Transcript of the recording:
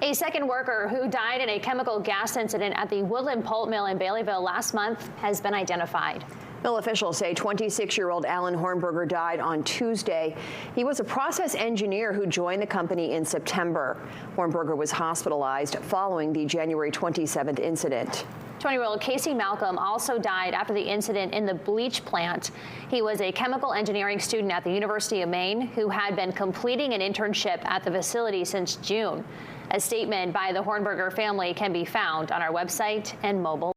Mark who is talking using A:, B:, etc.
A: A second worker who died in a chemical gas incident at the Woodland Pulp Mill in Baileyville last month has been identified.
B: Mill officials say 26-year-old Alan Hornberger died on Tuesday. He was a process engineer who joined the company in September. Hornberger was hospitalized following the January 27th incident.
A: 20-year-old Casey Malcolm also died after the incident in the bleach plant. He was a chemical engineering student at the University of Maine who had been completing an internship at the facility since June. A statement by the Hornberger family can be found on our website and mobile.